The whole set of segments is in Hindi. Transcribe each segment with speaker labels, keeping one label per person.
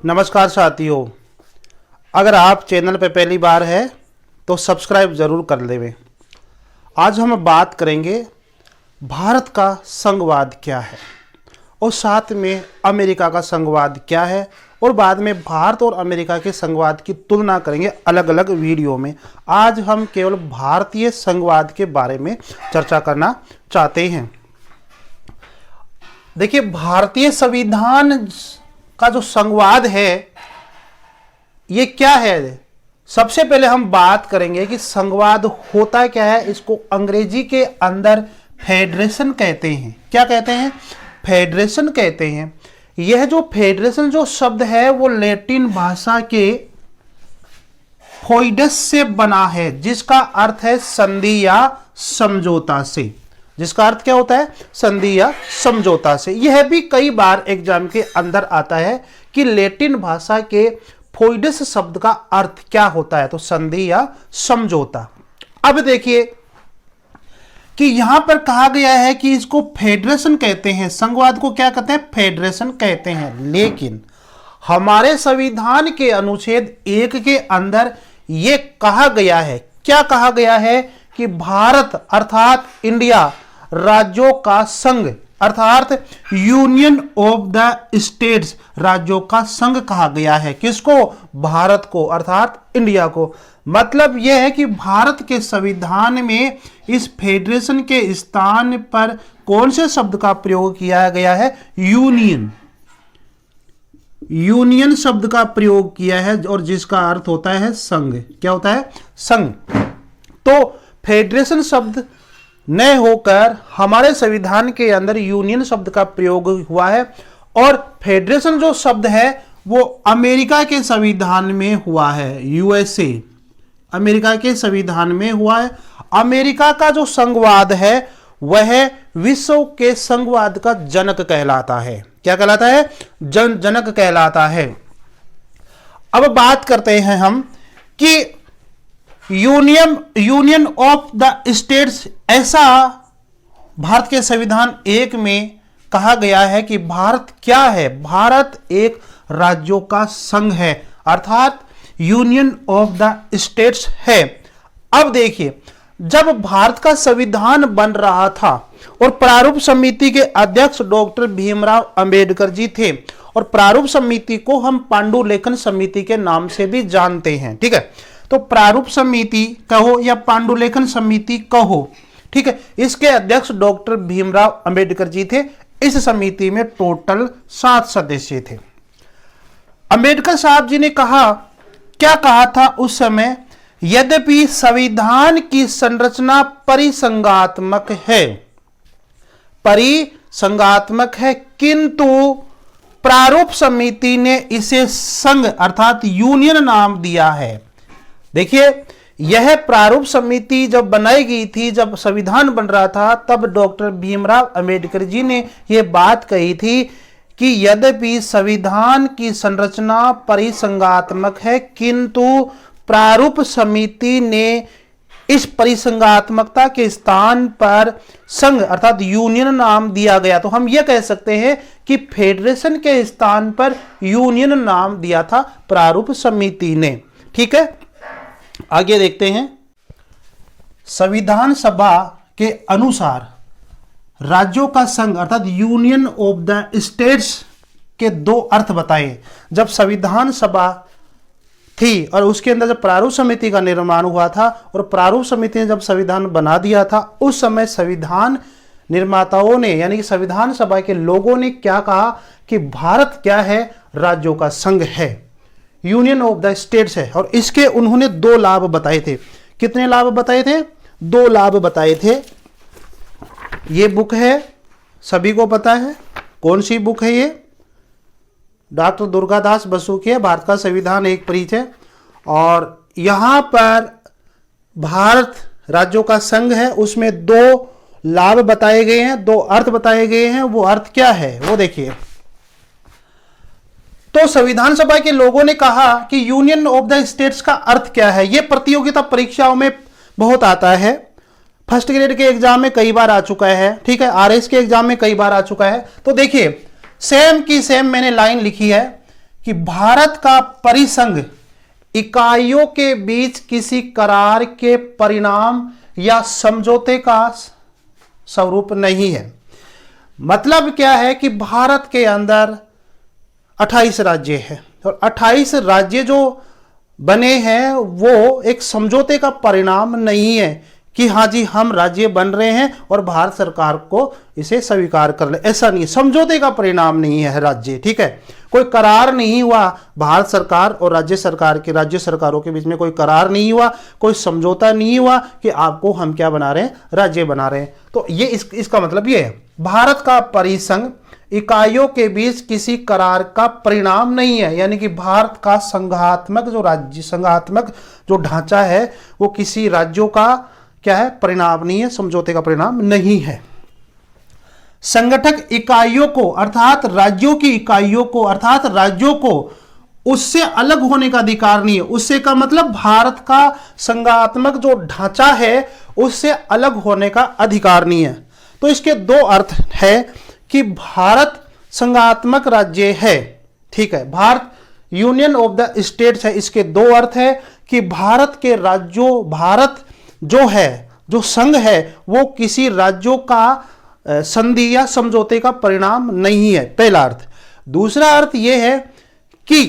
Speaker 1: नमस्कार साथियों, अगर आप चैनल पर पहली बार है तो सब्सक्राइब ज़रूर कर लेवें। आज हम बात करेंगे भारत का संघवाद क्या है और साथ में अमेरिका का संघवाद क्या है, और बाद में भारत और अमेरिका के संघवाद की तुलना करेंगे अलग अलग वीडियो में। आज हम केवल भारतीय संघवाद के बारे में चर्चा करना चाहते हैं। देखिए, भारतीय संविधान का जो संघवाद है ये क्या है। सबसे पहले हम बात करेंगे कि संघवाद होता क्या है। इसको अंग्रेजी के अंदर फेडरेशन कहते हैं। क्या कहते हैं? फेडरेशन कहते हैं। यह जो फेडरेशन जो शब्द है वो लैटिन भाषा के फोइडस से बना है, जिसका अर्थ है संधि या समझौता से। जिसका अर्थ क्या होता है? संधि या समझौता से। यह भी कई बार एग्जाम के अंदर आता है कि लैटिन भाषा के फोइडस शब्द का अर्थ क्या होता है, तो संधि या समझौता। अब देखिए कि यहां पर कहा गया है कि इसको फेडरेशन कहते हैं। संघवाद को क्या कहते हैं? फेडरेशन कहते हैं। लेकिन हमारे संविधान के अनुच्छेद 1 के अंदर यह कहा गया है, क्या कहा गया है कि भारत अर्थात इंडिया राज्यों का संघ अर्थात यूनियन ऑफ द स्टेट्स, राज्यों का संघ कहा गया है। किसको? भारत को अर्थात इंडिया को। मतलब यह है कि भारत के संविधान में इस फेडरेशन के स्थान पर कौन से शब्द का प्रयोग किया गया है? यूनियन। यूनियन शब्द का प्रयोग किया है, और जिसका अर्थ होता है संघ। क्या होता है? संघ। तो फेडरेशन शब्द न होकर हमारे संविधान के अंदर यूनियन शब्द का प्रयोग हुआ है, और फेडरेशन जो शब्द है वो अमेरिका के संविधान में हुआ है। यूएसए अमेरिका के संविधान में हुआ है। अमेरिका का जो संघवाद है वह विश्व के संघवाद का जनक कहलाता है। क्या कहलाता है? जनक कहलाता है। अब बात करते हैं हम कि यूनियन ऑफ द स्टेट्स, ऐसा भारत के संविधान 1 में कहा गया है कि भारत क्या है? भारत एक राज्यों का संघ है, अर्थात यूनियन ऑफ द स्टेट्स है। अब देखिए, जब भारत का संविधान बन रहा था और प्रारूप समिति के अध्यक्ष डॉक्टर भीमराव अंबेडकर जी थे, और प्रारूप समिति को हम पांडुलेखन समिति के नाम से भी जानते हैं। ठीक है, तो प्रारूप समिति कहो या पांडुलेखन समिति कहो, ठीक है, इसके अध्यक्ष डॉक्टर भीमराव अंबेडकर जी थे। इस समिति में टोटल 7 सदस्य थे। अंबेडकर साहब जी ने कहा, क्या कहा था उस समय? यद्यपि संविधान की संरचना परिसंघात्मक है, परिसंघात्मक है, किंतु प्रारूप समिति ने इसे संघ अर्थात यूनियन नाम दिया है। देखिए, यह प्रारूप समिति जब बनाई गई थी, जब संविधान बन रहा था, तब डॉक्टर भीमराव अंबेडकर जी ने यह बात कही थी कि यद्यपि संविधान की संरचना परिसंघात्मक है, किंतु प्रारूप समिति ने इस परिसंघात्मकता के स्थान पर संघ अर्थात यूनियन नाम दिया गया। तो हम यह कह सकते हैं कि फेडरेशन के स्थान पर यूनियन नाम दिया था प्रारूप समिति ने। ठीक है, आगे देखते हैं। संविधान सभा के अनुसार राज्यों का संघ अर्थात यूनियन ऑफ द स्टेट्स के 2 अर्थ बताए। जब संविधान सभा थी और उसके अंदर जब प्रारूप समिति का निर्माण हुआ था, और प्रारूप समिति ने जब संविधान बना दिया था, उस समय संविधान निर्माताओं ने यानी कि संविधान सभा के लोगों ने क्या कहा कि भारत क्या है? राज्यों का संघ है, यूनियन ऑफ द स्टेट्स है। और इसके उन्होंने 2 लाभ बताए थे। कितने लाभ बताए थे? 2 लाभ बताए थे। ये बुक है, सभी को पता है कौन सी बुक है ये? डॉक्टर दुर्गादास बसु की है, भारत का संविधान एक परिचय। और यहां पर भारत राज्यों का संघ है, उसमें 2 लाभ बताए गए हैं, 2 अर्थ बताए गए हैं। वो अर्थ क्या है वो देखिए। तो संविधान सभा के लोगों ने कहा कि यूनियन ऑफ द स्टेट्स का अर्थ क्या है। यह प्रतियोगिता परीक्षाओं में बहुत आता है, फर्स्ट ग्रेड के एग्जाम में कई बार आ चुका है। ठीक है, आरएस के एग्जाम में कई बार आ चुका है। तो देखिए, सेम की सेम मैंने लाइन लिखी है कि भारत का परिसंघ इकाइयों के बीच किसी करार के परिणाम या समझौते का स्वरूप नहीं है। मतलब क्या है कि भारत के अंदर 28 राज्य हैं और 28 राज्य जो बने हैं वो एक समझौते का परिणाम नहीं है कि हाँ जी हम राज्य बन रहे हैं और भारत सरकार को इसे स्वीकार कर ले, ऐसा नहीं है। समझौते का परिणाम नहीं है राज्य, ठीक है। कोई करार नहीं हुआ भारत सरकार और राज्य सरकारों के बीच में, कोई करार नहीं हुआ, कोई समझौता नहीं हुआ कि आपको हम क्या बना रहे हैं, राज्य बना रहे हैं। तो ये इसका मतलब ये है, भारत का परिसंघ इकाइयों के बीच किसी करार का परिणाम नहीं है, यानी कि भारत का संघात्मक जो ढांचा है वो किसी राज्यों का क्या है, परिणाम नहीं है, समझौते का परिणाम नहीं है। संगठक इकाइयों को अर्थात राज्यों की इकाइयों को अर्थात राज्यों को उससे अलग होने का अधिकार नहीं है। उससे का मतलब भारत का संघात्मक जो ढांचा है उससे अलग होने का अधिकार नहीं है। तो इसके दो अर्थ है कि भारत संघात्मक राज्य है, ठीक है, Bharat union of the states है। इसके दो अर्थ है कि भारत के राज्यों, भारत जो है, जो संघ है, वो किसी राज्यों का संधि या समझौते का परिणाम नहीं है, पहला अर्थ। दूसरा अर्थ यह है कि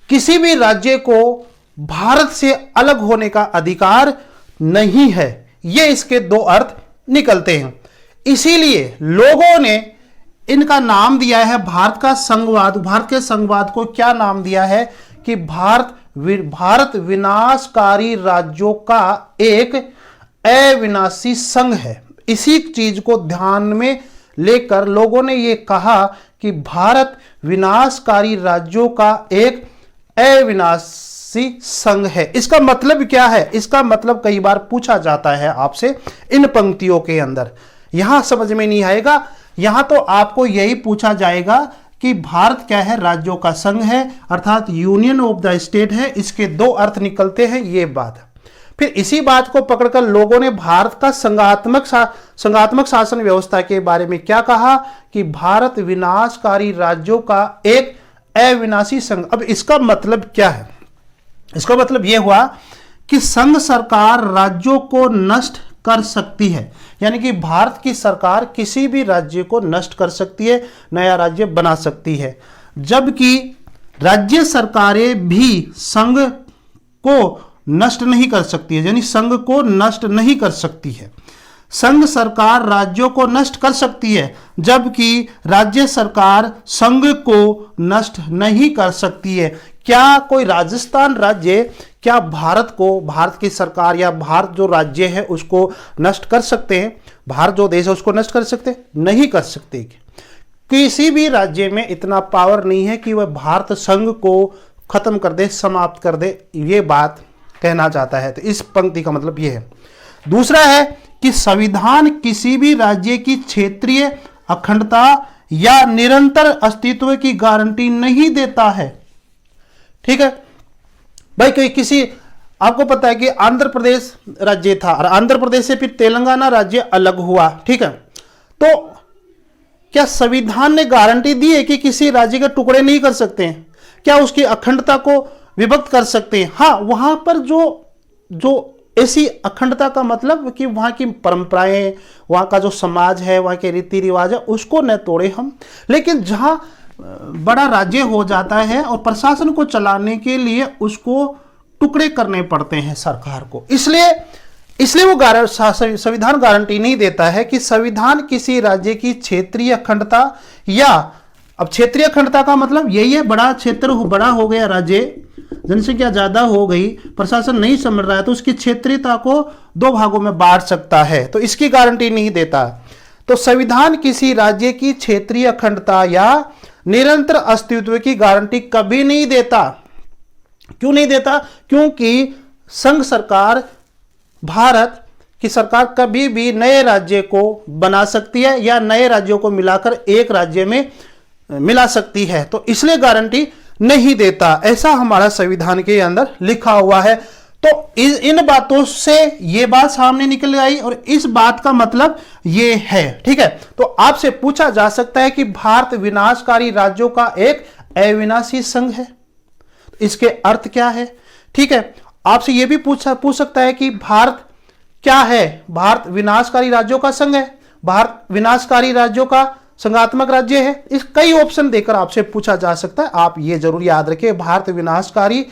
Speaker 1: किसी भी राज्य को भारत से अलग होने का अधिकार नहीं है। ये इसके दो अर्थ निकलते हैं। इसीलिए लोगों ने इनका नाम दिया है भारत का संघवाद। भारत के संघवाद को क्या नाम दिया है कि भारत विनाशकारी राज्यों का एक अविनाशी संघ है। इसी चीज को ध्यान में लेकर लोगों ने यह कहा कि भारत विनाशकारी राज्यों का एक अविनाशी संघ है। इसका मतलब क्या है? इसका मतलब कई बार पूछा जाता है आपसे इन पंक्तियों के अंदर। यहां समझ में नहीं आएगा, यहां तो आपको यही पूछा जाएगा कि भारत क्या है, राज्यों का संघ है अर्थात यूनियन ऑफ द स्टेट है। इसके दो अर्थ निकलते हैं, ये बात। फिर इसी बात को पकड़कर लोगों ने भारत का संघात्मक शासन व्यवस्था के बारे में क्या कहा कि भारत विनाशकारी राज्यों का एक अविनाशी संघ। अब इसका मतलब क्या है? इसका मतलब यह हुआ कि संघ सरकार राज्यों को नष्ट कर सकती है, यानी कि भारत की सरकार किसी भी राज्य को नष्ट कर सकती है, नया राज्य बना सकती है, जबकि राज्य सरकारें भी संघ को नष्ट नहीं कर सकती है, यानी संघ को नष्ट नहीं कर सकती है। संघ सरकार राज्यों को नष्ट कर सकती है, जबकि राज्य सरकार संघ को नष्ट नहीं कर सकती है। क्या कोई राजस्थान राज्य क्या भारत की सरकार या भारत जो राज्य है उसको नष्ट कर सकते हैं? भारत जो देश है उसको नष्ट कर सकते हैं? नहीं कर सकते। किसी भी राज्य में इतना पावर नहीं है कि वह भारत संघ को खत्म कर दे, समाप्त कर दे, ये बात कहना चाहता है। तो इस पंक्ति का मतलब यह है। दूसरा है कि संविधान किसी भी राज्य की क्षेत्रीय अखंडता या निरंतर अस्तित्व की गारंटी नहीं देता है। ठीक है भाई, किसी आपको पता है कि आंध्र प्रदेश राज्य था और आंध्र प्रदेश से फिर तेलंगाना राज्य अलग हुआ, ठीक है। तो क्या संविधान ने गारंटी दी है कि किसी राज्य के टुकड़े नहीं कर सकते हैं? क्या उसकी अखंडता को विभक्त कर सकते हैं? हाँ, वहां पर जो ऐसी अखंडता का मतलब कि वहां की परंपराएं, वहां का जो समाज है, वहां के रीति रिवाज है, उसको न तोड़े हम। लेकिन जहां बड़ा राज्य हो जाता है और प्रशासन को चलाने के लिए उसको टुकड़े करने पड़ते हैं सरकार को, इसलिए वो संविधान गारंटी नहीं देता है कि संविधान किसी राज्य की क्षेत्रीय अखंडता या, अब क्षेत्रीय अखंडता का मतलब यही है बड़ा क्षेत्र बड़ा हो गया राज्य, जनसंख्या ज्यादा हो गई, प्रशासन नहीं समझ रहा है तो उसकी क्षेत्रीयता को दो भागों में बांट सकता है, तो इसकी गारंटी नहीं देता। तो संविधान किसी राज्य की क्षेत्रीय अखंडता या निरंतर अस्तित्व की गारंटी कभी नहीं देता। क्यों नहीं देता? क्योंकि संघ सरकार, भारत की सरकार कभी भी नए राज्य को बना सकती है या नए राज्यों को मिलाकर एक राज्य में मिला सकती है, तो इसलिए गारंटी नहीं देता। ऐसा हमारा संविधान के अंदर लिखा हुआ है। तो इन बातों से ये बात सामने निकल आई और इस बात का मतलब ये है, ठीक है। तो आपसे पूछा जा सकता है कि भारत विनाशकारी राज्यों का एक अविनाशी संघ है। इसके अर्थ क्या है? ठीक है, आपसे यह भी पूछ सकता है कि भारत क्या है? भारत विनाशकारी राज्यों का संघ है, भारत विनाशकारी राज्यों का संघात्मक राज्य है। इस कई ऑप्शन देकर आपसे पूछा जा सकता है। आप ये जरूर याद रखें, भारत विनाशकारी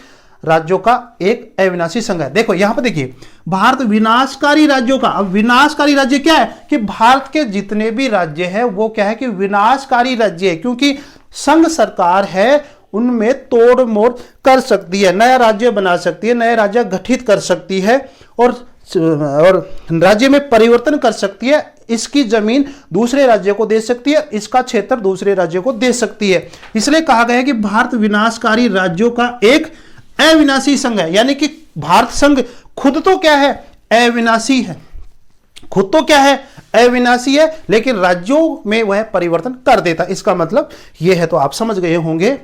Speaker 1: राज्यों का एक अविनाशी संघ है। देखो यहां पर देखिए, भारत विनाशकारी राज्यों का, अब विनाशकारी राज्य क्या है कि भारत के जितने भी राज्य हैं वो क्या है कि विनाशकारी राज्य है, क्योंकि संघ सरकार है उनमें तोड़ मोड़ कर सकती है, नया राज्य बना सकती है, नए राज्य गठित कर सकती है और राज्य में परिवर्तन कर सकती है। इसकी जमीन दूसरे राज्य को दे सकती है, इसका क्षेत्र दूसरे राज्य को दे सकती है। इसलिए कहा गया है कि भारत विनाशकारी राज्यों का एक अविनाशी संघ है। यानी कि भारत संघ खुद तो क्या है? अविनाशी है। खुद तो क्या है? अविनाशी है, लेकिन राज्यों में वह परिवर्तन कर देता। इसका मतलब यह है। तो आप समझ गए होंगे